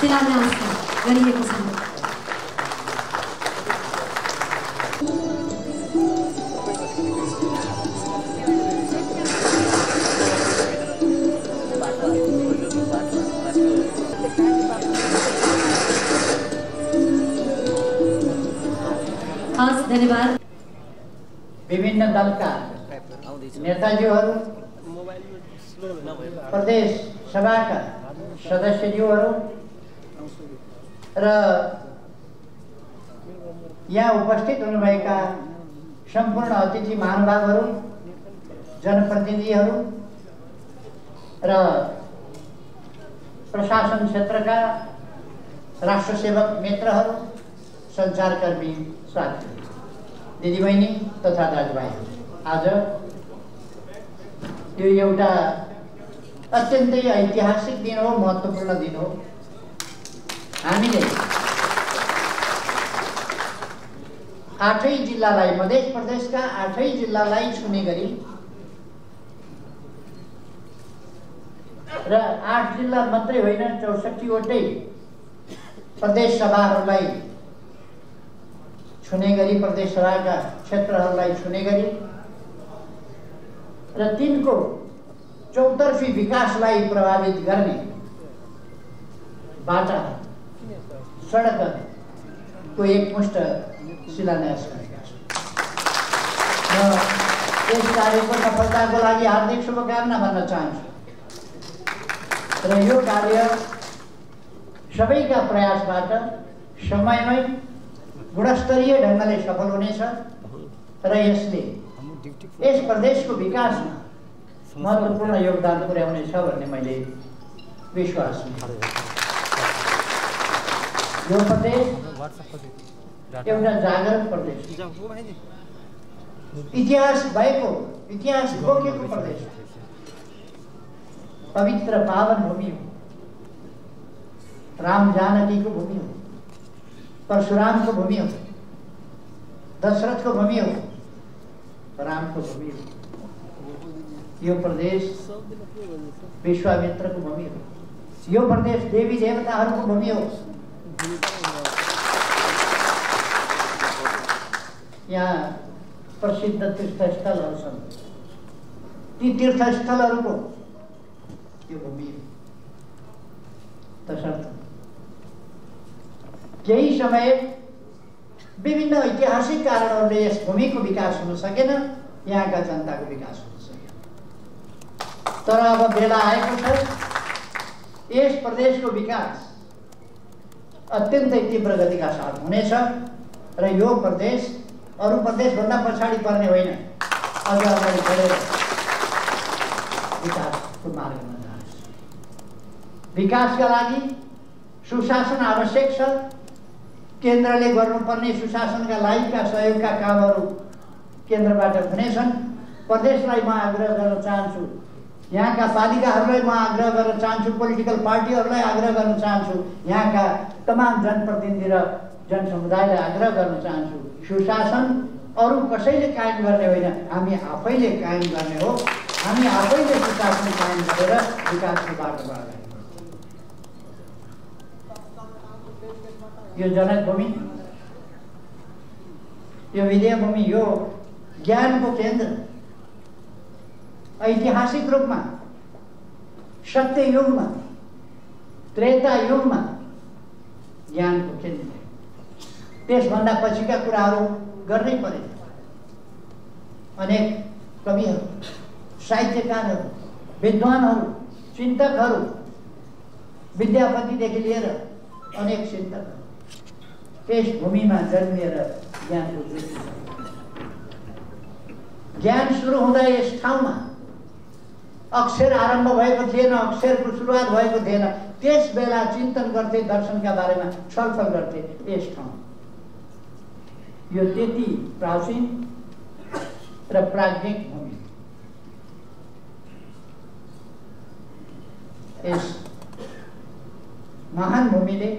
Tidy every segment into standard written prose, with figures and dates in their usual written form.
शिलान्यास गरिएको छ। धन्यवाद। विभिन्न दलका नेताजीहरू, प्रदेश सभाका सदस्यज्यूहरू र यहाँ उपस्थित हुनुभएका सम्पूर्ण अतिथि महानुभावहरू, जनप्रतिनिधिहरू र प्रशासन क्षेत्रका राष्ट्रसेवक मित्रहरू, सञ्चारकर्मी साथीहरू, दिदीबहिनी तथा दाजुभाइहरू, आज यो एउटा अत्यन्तै ऐतिहासिक दिन हो, महत्त्वपूर्ण दिन हो। हामीले 8 जिल्लालाई, मध्य प्रदेशका 8 जिल्लालाई छुने गरी र 8 जिल्ला मात्रै होइन 64 वटै प्रदेश सभाहरूलाई छुने गरी, प्रदेश सभाका क्षेत्रहरूलाई छुने गरी र तिनको चौतर्फी विकासलाई प्रभावित गर्ने बाटा, सडकको एकमुष्ट शिलान्यास गरेका छौँ। यस कार्यको सफलताको लागि हार्दिक शुभकामना भन्न चाहन्छु र यो कार्य सबैका प्रयासबाट समयमै गुणस्तरीय ढङ्गले सफल हुनेछ र यसले यस प्रदेशको विकासमा महत्त्वपूर्ण योगदान पुर्याउनेछ भन्ने मैले विश्वास गर्छु। यो प्रदेश एउटा जागरण प्रदेश, इतिहास भएको, इतिहास बोकेको प्रदेश, पवित्र पावन भूमि हो, राम जानकीको भूमि हो, परशुरामको भूमि हो, दशरथको भूमि हो, रामको भूमि हो। यो प्रदेश विश्वामित्रको भूमि हो। यो प्रदेश देवी देवताहरूको भूमि हो। यहाँ प्रसिद्ध तीर्थस्थलहरू छन्। ती तीर्थस्थलहरूको यो भूमि हो। तसर्थ केही समय विभिन्न ऐतिहासिक कारणहरूले यस भूमिको विकास हुन सकेन, यहाँका जनताको विकास हुन सकेन। तर अब बेला आएको छ, यस प्रदेशको विकास अत्यन्तै तीव्र गतिका साथ हुनेछ र यो प्रदेश अरू प्रदेशभन्दा पछाडि पर्ने होइन, अझ अगाडि बढेर विकासको मार्गमा जान्छ। विकासका लागि सुशासन आवश्यक छ। केन्द्रले गर्नुपर्ने सुशासनका लायकका सहयोगका कामहरू केन्द्रबाट हुनेछन्। प्रदेशलाई म आग्रह गर्न चाहन्छु, यहाँका पालिकाहरूलाई म आग्रह गर्न चाहन्छु, पोलिटिकल पार्टीहरूलाई आग्रह गर्न चाहन्छु, यहाँका तमाम जनप्रतिनिधि र जनसमुदायलाई आग्रह गर्न चाहन्छु, सुशासन अरू कसैले कायम गर्ने होइन, हामी आफैले कायम गर्ने हो। हामी आफैले सुशासन कायम गरेर विकासको बाटोमा अगाडि बढ्छौँ। यो जनकभूमि, यो विद्याभूमि, यो ज्ञानको केन्द्र, ऐतिहासिक रूपमा सत्य युगमा, त्रेता युगमा ज्ञानको केन्द्र। त्यसभन्दा पछिका कुराहरू गर्नै परेन। अनेक कविहरू, साहित्यकारहरू, विद्वानहरू, चिन्तकहरू, विद्यापतिदेखि लिएर अनेक चिन्तकहरू यस भूमिमा जन्मिएर ज्ञानको ज्योति। ज्ञान सुरु हुँदा यस ठाउँमा अक्षर आरम्भ भएको थिएन, अक्षरको सुरुवात भएको थिएन। त्यस बेला चिन्तन गर्थे, दर्शनका बारेमा छलफल गर्थे यस ठाउँ। यो त्यति प्राचीन र प्राज्ञिक भूमि। यस महान भूमिले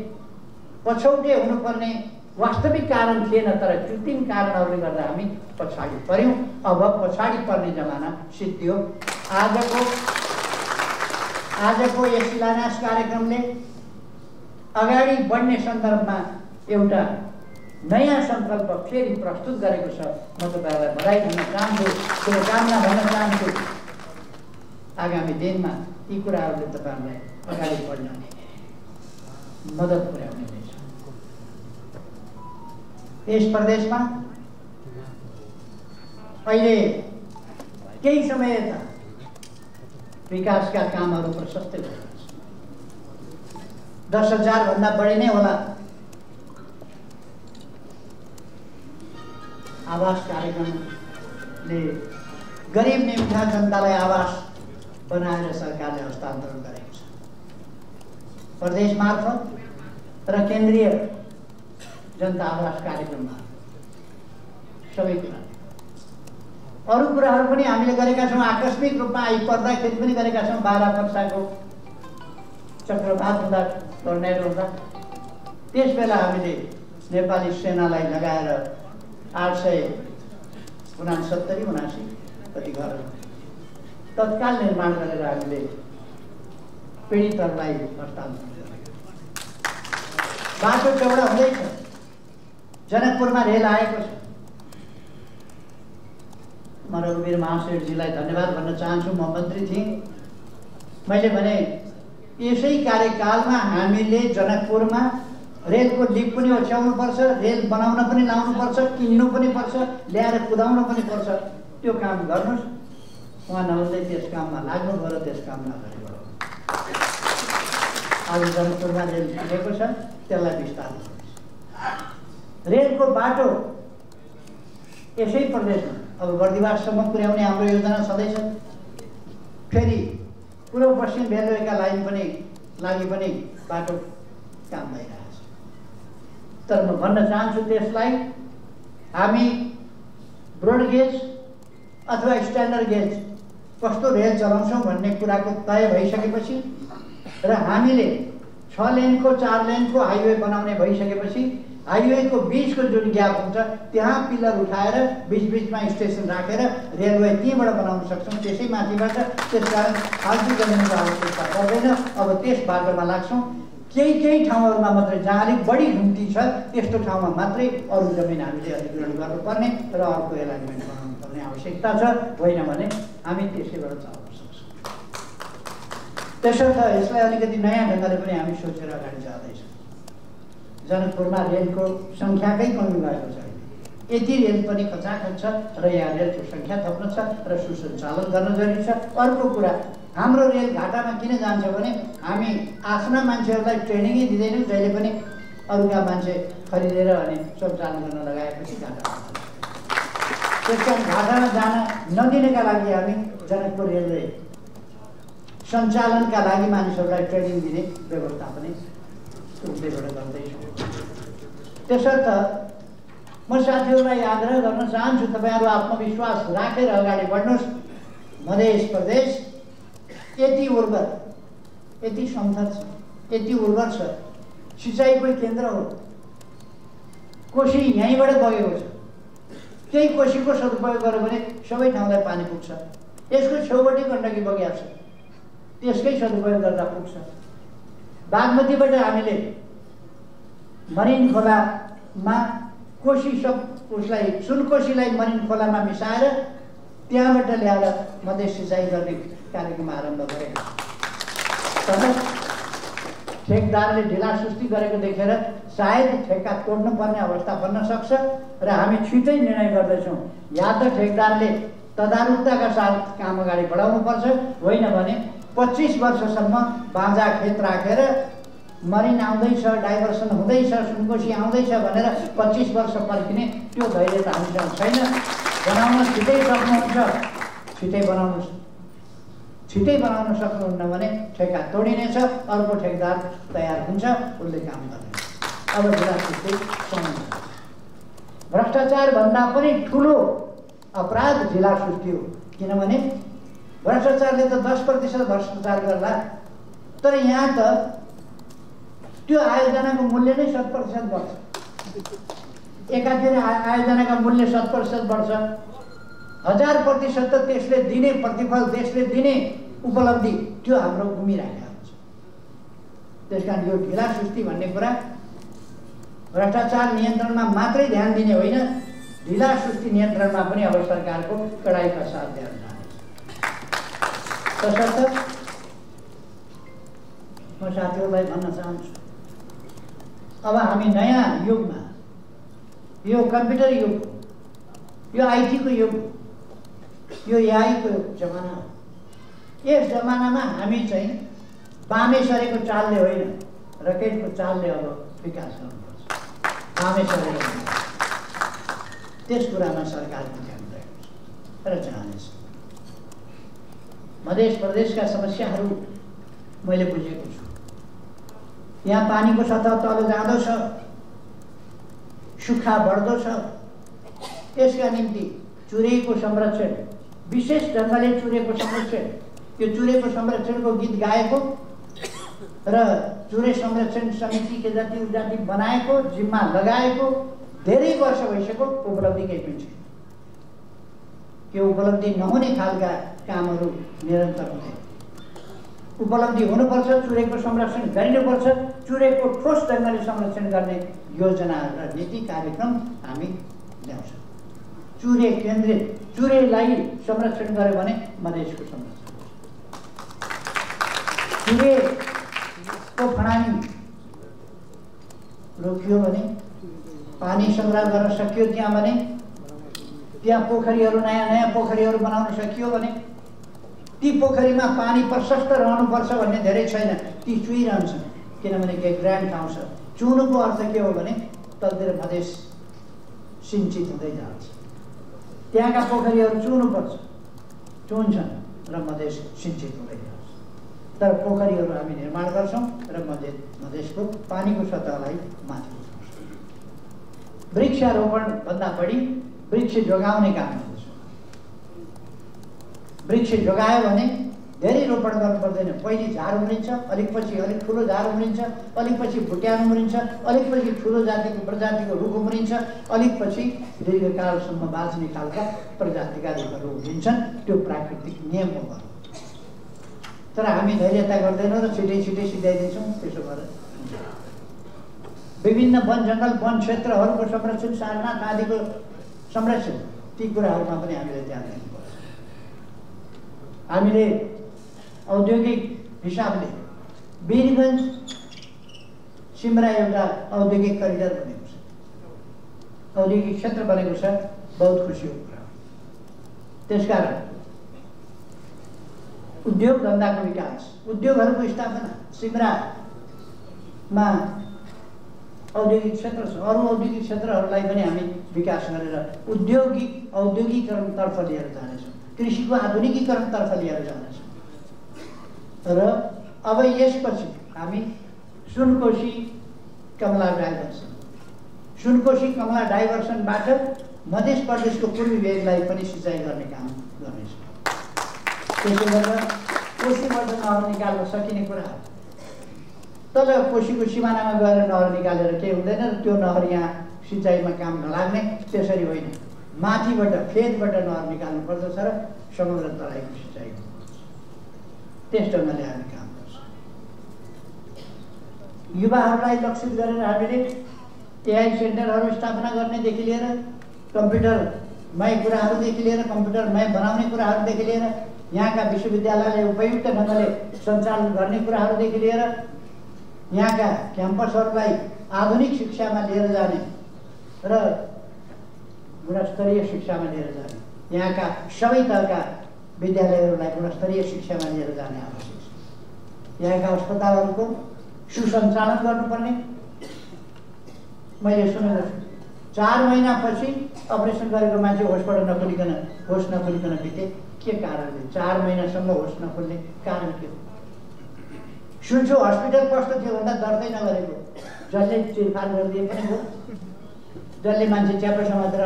पछौटे हुनुपर्ने वास्तविक कारण थिएन, तर कृत्रिम कारणहरूले गर्दा हामी पछाडि पर्यौँ। अब पछाडि पर्ने जमाना सिद्धियो। आजको यस शिलान्यास कार्यक्रमले अगाडि बढ्ने सन्दर्भमा एउटा नयाँ सङ्कल्प फेरि प्रस्तुत गरेको छ। म तपाईँहरूलाई बधाई दिन चाहन्छु, शुभकामना भन्न चाहन्छु। आगामी दिनमा यी कुराहरूले तपाईँहरूलाई अगाडि बढ्न मद्दत पुर्याउने रहेछ। यस प्रदेशमा अहिले केही समय यता विकासका कामहरू प्रशस्त भएका छन्। 10,000 भन्दा बढी नै होला आवास कार्यक्रमले गरिब निम्ता जनतालाई आवास बनाएर सरकारले हस्तान्तरण गरेको छ। प्रदेश मार्फत र केन्द्रीय जनता आवास कार्यक्रममा सबै कुरा अरू कुराहरू पनि हामीले गरेका छौँ। आकस्मिक रूपमा आइपर्दाखेरि पनि गरेका छौँ। 12 वर्षको चक्रवात हुँदा टर्नेडो हुँदा त्यस बेला हामीले नेपाली सेनालाई लगाएर 869-79 कति घरहरू तत्काल निर्माण गरेर हामीले पीडितहरूलाई हस्तान्तरण गरेका। बाटो चौडा हुँदैछ। जनकपुरमा रेल आएको छ। म रघुवीर महाशयजीलाई धन्यवाद भन्न चाहन्छु। म मन्त्री थिएँ। मैले भने यसै कार्यकालमा हामीले जनकपुरमा रेलको लिक पनि ओछ्याउनु पर्छ, रेल बनाउन पनि लाउनु पर्छ, किन्नु पनि पर्छ, ल्याएर कुदाउनु पनि पर्छ। त्यो काम गर्नुहोस्। उहाँ नहुँदै त्यस काममा लाग्नुभयो र त्यस काममा अगाडि बढाउनु। आज जनकपुरमा रेल पुगेको छ, त्यसलाई विस्तार गर्नुहोस्। रेलको बाटो यसै प्रदेशमा अब बर्दिवाससम्म पुर्याउने हाम्रो योजना सधैँ छ। फेरि पूर्व पश्चिम रेलवेका लाइन पनि लागि पनि बाटो काम भइरहेछ। तर म भन्न चाहन्छु त्यसलाई हामी ब्रोड गेज अथवा स्ट्यान्डर्ड गेज कस्तो रेल चलाउँछौँ भन्ने कुराको तय भइसकेपछि र हामीले 6 लेनको 4 लेनको हाइवे बनाउने भइसकेपछि हाइवेको बिचको जुन ग्याप हुन्छ त्यहाँ पिलर उठाएर बिचबिचमा स्टेसन राखेर रेलवे त्यहीँबाट बनाउन सक्छौँ। त्यसै माथिबाट त्यसकारण फाल्तु जमिनको आवश्यकता पर्दैन। अब त्यस बाटोमा लाग्छौँ। केही ठाउँहरूमा मात्रै जहाँ अलिक बढी घुम्ती छ त्यस्तो ठाउँमा मात्रै अरू जमिन हामीले अधिग्रहण गर्नुपर्ने र अर्को एलाइनमेन्ट बनाउनु पर्ने आवश्यकता छ। होइन भने हामी त्यसैबाट चलाउन सक्छौँ। त्यसर्थ यसलाई अलिकति नयाँ ढङ्गले पनि हामी सोचेर अगाडि जाँदैछौँ। जनकपुरमा रेलको सङ्ख्याकै कमी भएको छ। यति रेल पनि खचाखच छ र यहाँ रेलको सङ्ख्या थप्न छ र सुसञ्चालन गर्न जरुरी छ। अर्को कुरा, हाम्रो रेल घाटामा किन जान्छ भने हामी आफ्ना मान्छेहरूलाई ट्रेनिङै दिँदैनौँ। जहिले पनि अरूका मान्छे खरिदेर अनि सञ्चालन गर्न लगाएपछि घाटामा जान्छ। त्यस कारण घाटामा जान नदिनका लागि हामी जनकपुर रेलवे सञ्चालनका लागि मानिसहरूलाई ट्रेनिङ दिने व्यवस्था पनि उद्देश्यबाट गर्दैछौँ। त्यसर्थ म साथीहरूलाई आग्रह गर्न चाहन्छु, तपाईँहरू आत्मविश्वास राखेर अगाडि बढ्नुहोस्। मधेस प्रदेश यति उर्वर, यति समथर छ, यति उर्वर छ, सिँचाइको केन्द्र हो। कोशी यहीँबाट बगेको छ। केही कोशीको सदुपयोग गर्यो भने सबै ठाउँलाई पानी पुग्छ। यसको छेउबाटै गण्डकी बगिया छ, त्यसकै सदुपयोग गर्दा पुग्छ। बागमतीबाट हामीले मरिन खोलामा कोशी सब उसलाई सुनकोशीलाई मरिन खोलामा मिसाएर त्यहाँबाट ल्याएर मधेस सिँचाइ गर्ने कार्यक्रम आरम्भ गरेको छ। तर ठेकदारले ढिलासुस्ती गरेको देखेर सायद ठेक्का तोड्नुपर्ने अवस्था बन्न सक्छ र हामी छिटै निर्णय गर्दैछौँ। या त ठेकदारले तदारुकताका साथ काम अगाडि बढाउनुपर्छ, होइन भने 25 वर्षसम्म बाँझा खेत राखेर मरिन आउँदैछ, डाइभर्सन हुँदैछ, सुनकोशी आउँदैछ भनेर 25 वर्ष पर्खिने त्यो धैर्य त हामीसँग छैन। बनाउन छिटै सक्नुहुन्छ, छिटै बनाउनुहोस्। छिटै बनाउन सक्नुहुन्न भने ठेक्का तोडिनेछ, अर्को ठेकदार तयार हुन्छ, उसले काम गर्ने। अब ढिलासुस्ती सम्झनु। भ्रष्टाचार भन्दा पनि ठुलो अपराध ढिलासुस्ती हो। किनभने भ्रष्टाचारले त 10% भ्रष्टाचार गर्ला, तर यहाँ त त्यो आयोजनाको मूल्य नै 7% बढ्छ। एकातिर आयोजनाका मूल्य 7% बढ्छ, 1000% त त्यसले दिने प्रतिफल, त्यसले दिने उपलब्धि त्यो हाम्रो घुमिरहेको हुन्छ। त्यसकारण यो ढिला सुस्ती भन्ने कुरा भ्रष्टाचार नियन्त्रणमा मात्रै ध्यान दिने होइन, ढिला सुस्ती नियन्त्रणमा पनि अब सरकारको कडाइका साथ ध्यान जानेछ। तसर्थ म साथीहरूलाई भन्न चाहन्छु, अब हामी नयाँ युगमा, यो कम्प्युटर युग, यो आइटीको युग, यो एआईको जमाना हो। यस जमानामा हामी चाहिँ बामे सरेको चालले होइन, रकेटको चालले अब विकास गर्नुपर्छ। बामे सरेको त्यस कुरामा सरकारको ध्यान रहेको छ र चाहनेछ। मध्य प्रदेशका समस्याहरू मैले बुझेको छु। यहाँ पानीको सतह तल जाँदो छ, सुक्खा बढ्दो छ। यसका निम्ति चुरेको संरक्षण, विशेष ढङ्गले चुरेको संरक्षण, यो चुरेको संरक्षणको गीत गाएको र चुरे संरक्षण समिति के जाति बनाएको, जिम्मा लगाएको धेरै वर्ष भइसक्यो, उपलब्धि केही पनि छैन। त्यो उपलब्धि नहुने खालका कामहरू निरन्तर हुँदै, उपलब्धि हुनुपर्छ, चुरेको संरक्षण गरिनुपर्छ, चुरेको ठोस ढङ्गले संरक्षण गर्ने योजना र नीति कार्यक्रम हामी ल्याउँछौँ। चुरे केन्द्रित, चुरेलाई संरक्षण गर्यो भने मधेसको संरक्षण, चुरेको फडानी रोकियो भने, पानी सङ्ग्रह गर्न सकियो त्यहाँ भने, त्यहाँ पोखरीहरू नयाँ पोखरीहरू बनाउन सकियो भने, ती पोखरीमा पानी प्रशस्त रहनुपर्छ भन्ने धेरै छैन, ती चुइरहन्छन्। किनभने ग्रान्ड ठाउँ छ। चुनुको अर्थ के हो भने तलतिर मधेस सिंचित हुँदै जान्छ। त्यहाँका पोखरीहरू चुनुपर्छ, चुन्छन् र मधेस सिंचित हुँदै जान्छ। तर पोखरीहरू हामी निर्माण गर्छौँ र मधेसको पानीको सतहलाई माथि उठाउँछौँ। वृक्षारोपणभन्दा बढी वृक्ष जोगाउने काम गर्छौँ। वृक्ष जोगायो भने धेरै रोपण गर्नु पर्दैन। पहिले झार उम्रिन्छ, अलिक पछि अलिक ठुलो झार उम्रिन्छ, अलिक पछि भुट्यान उम्रिन्छ, अलिक पछि ठुलो जातिको प्रजातिको रुख उम्रिन्छ, अलिक पछि दीर्घकालसम्म बाँच्ने खालका प्रजातिका रुखहरू उम्रिन्छन्। त्यो प्राकृतिक नियम हो। तर हामी धैर्यता गर्दैनौँ र छिटै सिधाइदिन्छौँ। त्यसो गरेर विभिन्न वन जङ्गल वन क्षेत्रहरूको संरक्षण, सारनाथ आदिको संरक्षण, ती कुराहरूमा पनि हामीले ध्यान दिनुपर्छ। हामीले औद्योगिक हिसाबले वीरगञ्ज सिमरा एउटा औद्योगिक करिडर बनेको छ, औद्योगिक क्षेत्र बनेको छ। बहुत खुसीको कुरा हो। त्यसकारण उद्योग धन्दाको विकास, उद्योगहरूको स्थापना, सिमरामा औद्योगिक क्षेत्र छ। अरू औद्योगिक क्षेत्रहरूलाई पनि हामी विकास गरेर औद्योगिकरणतर्फ लिएर जानेछौँ, कृषिको आधुनिकीकरणतर्फ लिएर जानेछौँ। र अब यसपछि हामी सुनकोशी कमला डाइभर्सन, सुनकोशी कमला डाइभर्सनबाट मध्य प्रदेशको पूर्वी भेगलाई पनि सिँचाइ गर्ने काम गर्नेछौँ। त्यसो गरेर कोशीबाट नहर निकाल्न सकिने कुरा हो। तल कोशीको सिमानामा गएर नहर निकालेर केही हुँदैन र त्यो नहर यहाँ सिँचाइमा काम नलाग्ने, त्यसरी होइन। माथिबाट फेदबाट नहर निकाल्नु पर्दछ र समुद्र तराईको सिँचाइ गर्नुपर्छ। त्यस ढङ्गले हामी काम गर्छौँ। युवाहरूलाई लक्षित गरेर हामीले एआई सेन्टरहरू स्थापना गर्नेदेखि लिएर कम्प्युटरमय कुराहरूदेखि लिएर कम्प्युटरमय बनाउने कुराहरूदेखि लिएर यहाँका विश्वविद्यालयले उपयुक्त ढङ्गले सञ्चालन गर्ने कुराहरूदेखि लिएर यहाँका क्याम्पसहरूलाई आधुनिक शिक्षामा लिएर जाने र गुणस्तरीय शिक्षामा लिएर जाने, यहाँका सबै तहका विद्यालयहरूलाई गुणस्तरीय शिक्षामा लिएर जाने आवश्यक छ। यहाँका अस्पतालहरूको सुसञ्चालन गर्नुपर्ने। मैले सुनेको छु 4 महिनापछि अपरेसन गरेको मान्छे होस नखोलिकन बिते। के कारणले 4 महिनासम्म होस नखोल्ने कारण के हो? सुन्छु हस्पिटल कस्तो थियो भन्दा दर्दै नगरेको, जसले चिरफार गरिदिए पनि हो, जसले मान्छे च्याप्पै समातेर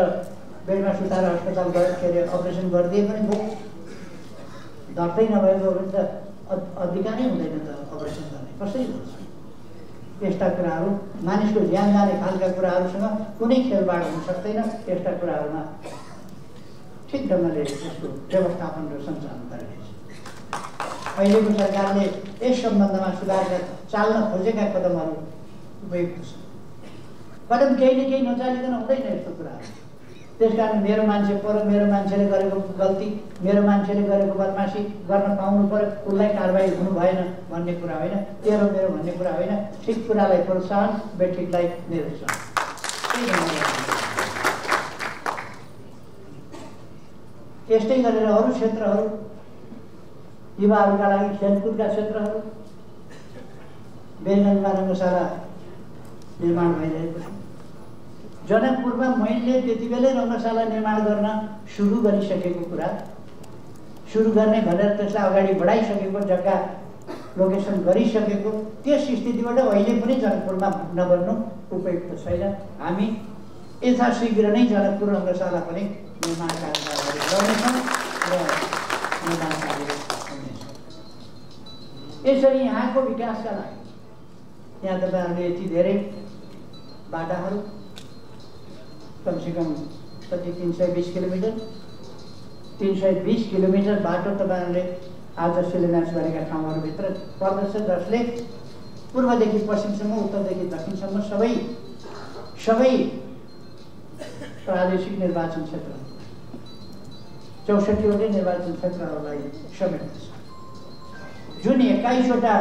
बेडमा सुताएर अस्पताल के अरे अपरेसन गरिदिए पनि हो। दर्दै नभएको हो भने त अधिकारै हुँदैन त अपरेसन गर्ने, कसरी हुन्छ? यस्ता कुराहरू मानिसको ज्यान जाने खालका कुराहरूसँग कुनै खेलबाड हुन सक्दैन। यस्ता कुराहरूमा ठिक ढङ्गले यसको व्यवस्थापन र सञ्चालन गरिनेछ। अहिलेको सरकारले यस सम्बन्धमा सुधारका चाल्न खोजेका कदमहरू उपयुक्त छ। कदम केही न केही नचालिकन हुँदैन यस्तो कुराहरू। त्यसकारण मेरो मान्छे पर, मेरो मान्छेले गरेको गल्ती, मेरो मान्छेले गरेको बदमासी गर्न पाउनु पर्यो, उसलाई कारबाही हुनु भएन भन्ने कुरा होइन, तेरो मेरो भन्ने कुरा होइन। ठिक कुरालाई प्रोत्साहन, बेठिकलाई निरुत्साहन। त्यस्तै गरेर अरू क्षेत्रहरू, युवाहरूका लागि खेलकुदका क्षेत्रहरू, बेलगञ्जमा रङ्गशाला निर्माण भइरहेको छ। जनकपुरमा मैले त्यति बेलै रङ्गशाला निर्माण गर्न सुरु गरिसकेको कुरा, सुरु गर्ने भनेर त्यसलाई अगाडि बढाइसकेको, जग्गा लोकेसन गरिसकेको, त्यस स्थितिबाट अहिले पनि जनकपुरमा नबन्नु उपयुक्त छैन। हामी यथाशीघ्र नै जनकपुर रङ्गशाला पनि निर्माण कार्यहरू गर्नेछौँ र निर्माण कार्य हुनेछ। यसरी यहाँको विकासका लागि यहाँ तपाईँहरूले यति धेरै बाटाहरू, कमसेकम कति 320 किलोमिटर, 320 किलोमिटर बाटो तपाईँहरूले आज शिलान्यास गरेका ठाउँहरूभित्र पर्दछ, जसले पूर्वदेखि पश्चिमसम्म, उत्तरदेखि दक्षिणसम्म सबै प्रादेशिक निर्वाचन क्षेत्र 64वटै निर्वाचन क्षेत्रहरूलाई समेट्दछ। जुन 21वटा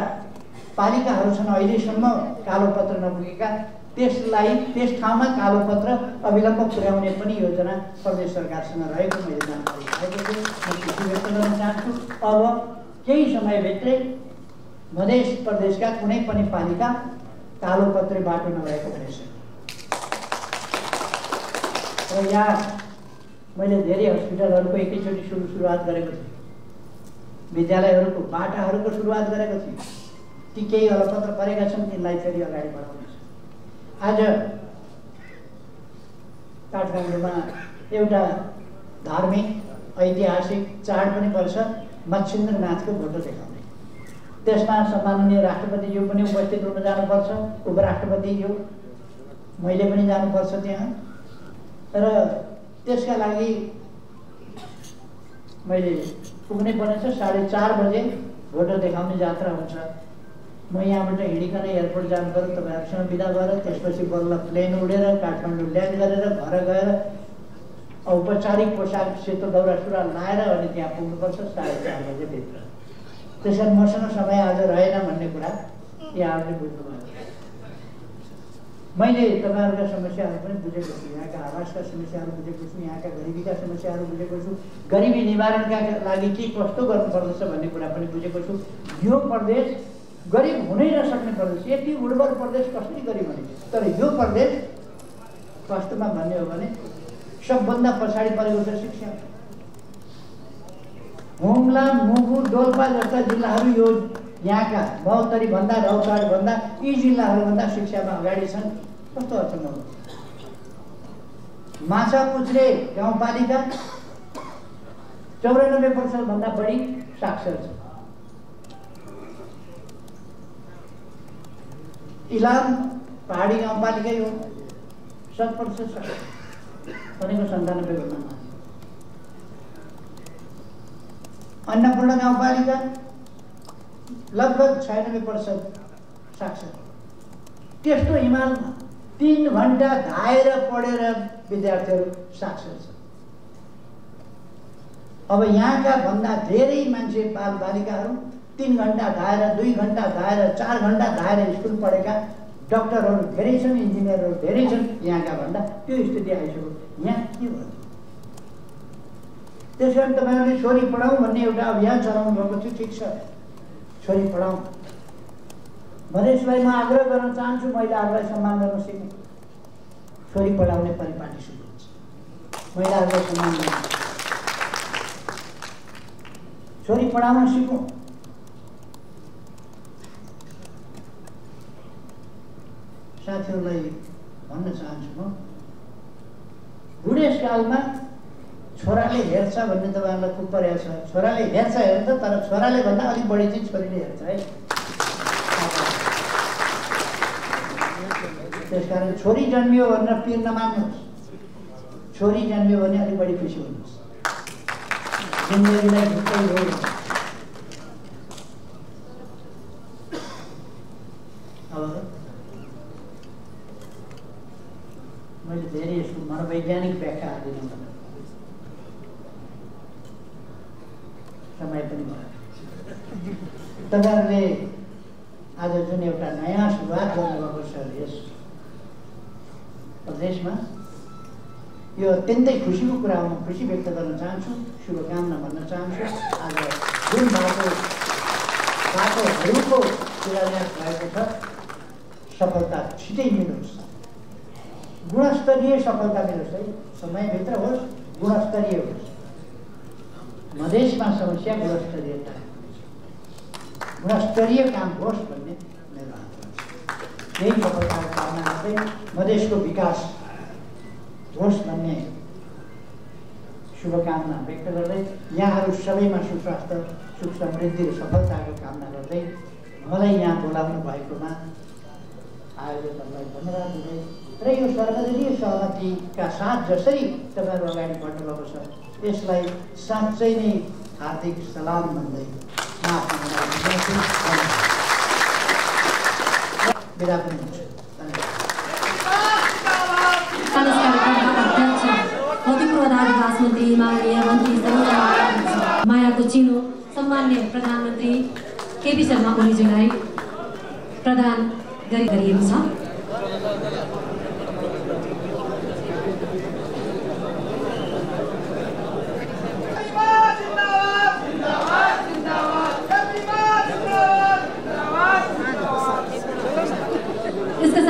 पालिकाहरू छन् अहिलेसम्म कालोपत्र नपुगेका, त्यस ठाउँमा कालोपत्र अविलम्ब पुर्याउने पनि योजना प्रदेश सरकारसँग रहेको मैले जानकारी पाएको छु। म खुसी व्यक्त गर्न चाहन्छु। अब केही समयभित्रै मधेस प्रदेशका कुनै पनि पालिका कालोपत्रे बाटो नभएको हुनेछ। र यहाँ मैले धेरै हस्पिटलहरूको एकैचोटि सुरुवात गरेको थिएँ, विद्यालयहरूको बाटाहरूको सुरुवात गरेको थिएँ। ती केही अलपत्र परेका छन्, तिनलाई फेरि अगाडि बढाउनेछ। आज काठमाडौँमा एउटा धार्मिक ऐतिहासिक चाड पनि पर्छ, मच्छिन्द्रनाथको फोटो देखाउने। त्यसमा सम्माननीय राष्ट्रपतिज्यू पनि उपस्थित हुन जानुपर्छ, उपराष्ट्रपतिज्यू, मैले पनि जानुपर्छ त्यहाँ। र त्यसका लागि मैले पुग्नै पर्नेछ। 4:30 बजे फोटो देखाउने यात्रा हुन्छ। म यहाँबाट हिँडिकन एयरपोर्ट जानु पर्यो, तपाईँहरूसँग बिदा भएर, त्यसपछि बल्ल प्लेन उडेर काठमाडौँ ल्यान्ड गरेर घर गएर औपचारिक पोसाक सेतो दौरा सुरुवाल लाएर अनि त्यहाँ पुग्नुपर्छ 4:30 बजेभित्र। त्यसरी मसँग समय आज रहेन भन्ने कुरा यहाँहरूले बुझ्नुभयो। मैले तपाईँहरूका समस्याहरू पनि बुझेको छु, यहाँका आवासका समस्याहरू बुझेको छु, यहाँका गरिबीका समस्याहरू बुझेको छु, गरिबी निवारणका लागि के कस्तो गर्नुपर्दछ भन्ने कुरा पनि बुझेको छु। यो प्रदेश गरिब हुनै नसक्ने प्रदेश, यति उर्वर प्रदेश कसरी गरिब हुने? तर यो प्रदेश वास्तवमा भन्ने हो भने सबभन्दा पछाडि परेको छ शिक्षा। हुम्ला, मुगु, डोल्पा जस्ता जिल्लाहरू यो यहाँका 72 भन्दा, रौतहट भन्दा, यी जिल्लाहरूभन्दा शिक्षामा अगाडि छन्। कस्तो अचम्म हो। माछापुच्छ्रे गाउँपालिका 94% भन्दा बढी साक्षर छ। इलाम पहाडी गाउँपालिका यो 100% भनेको 97 भन्दा। अन्नपूर्ण गाउँपालिका लगभग 96% साक्षर। त्यस्तो हिमालमा 3 घण्टा धाएर पढेर विद्यार्थीहरू साक्षर छन्। अब यहाँका भन्दा धेरै मान्छे बालबालिकाहरू 3 घण्टा धाएर, 2 घण्टा धाएर, 4 घण्टा धाएर स्कुल पढेका डाक्टरहरू धेरै छन्, इन्जिनियरहरू धेरै छन् यहाँका भन्दा। त्यो स्थिति आइसक्यो। यहाँ के भयो? त्यसकारण तपाईँहरूले छोरी पढाउँ भन्ने एउटा अभियान चलाउनु भएको थियो, ठिक छ, छोरी पढाउँ। मधेसलाई म आग्रह गर्न चाहन्छु, महिलाहरूलाई सम्मान गर्न सिक्नु। छोरी पढाउने परिपाटी सुरु हुन्छ। महिलाहरूलाई सम्मान गर्नु, छोरी पढाउन सिकौँ। साथीहरूलाई भन्न चाहन्छु, म बुढेसकालमा छोराले हेर्छ भन्ने तपाईँहरूलाई खुब परेको छ। छोराले हेर्छ तर छोराले भन्दा अलिक बढी चाहिँ छोरीले हेर्छ है। त्यसकारण छोरी जन्मियो भनेर पिर नमान्नुहोस्, छोरी जन्मियो भने अलिक बढी खुसी हुनुहोस्। जिन्दगीलाई ढुक्कै हो। अब मैले धेरै यसको मनोवैज्ञानिक व्याख्या दिनु समय पनि भयो। तपाईँहरूले आज जुन एउटा नयाँ सुरुवात गर्नुभएको छ यस प्रदेशमा, यो अत्यन्तै खुसीको कुरा हो। म खुसी व्यक्त गर्न चाहन्छु, शुभकामना भन्न चाहन्छु। आज जुन बाटोहरूको शिलान्यास भएको छ, सफलता छिटै मिलोस्, गुणस्तरीय सफलता मिलोस् है, समयभित्र होस्, गुणस्तरीय होस्। मधेसमा समस्या गुणस्तरीयता, गुणस्तरीय काम होस् भन्ने मेरो आग्रह। यही सफलताको कामना गर्दै मधेसको विकास होस् भन्ने शुभकामना व्यक्त गर्दै यहाँहरू सबैमा सुस्वास्थ्य, सुख समृद्धि र सफलताको कामना गर्दै मलाई यहाँ बोलाउनु भएकोमा आयोजकहरूलाई धन्यवाद दिँदै र यो सर्वदलीय सहमतिका साथ जसरी तपाईँहरू अगाडि बढ्नुभएको छ यसलाई साँच्चै नै हार्दिक सलाम भन्दै म आफ्नो बिदा पनि हुन्छु। विकास मन्त्री माननीय मन्त्री मायाको चिनो सम्मान्य प्रधानमन्त्री केपी शर्मा ओलीज्यूलाई प्रदान गरिएको छ।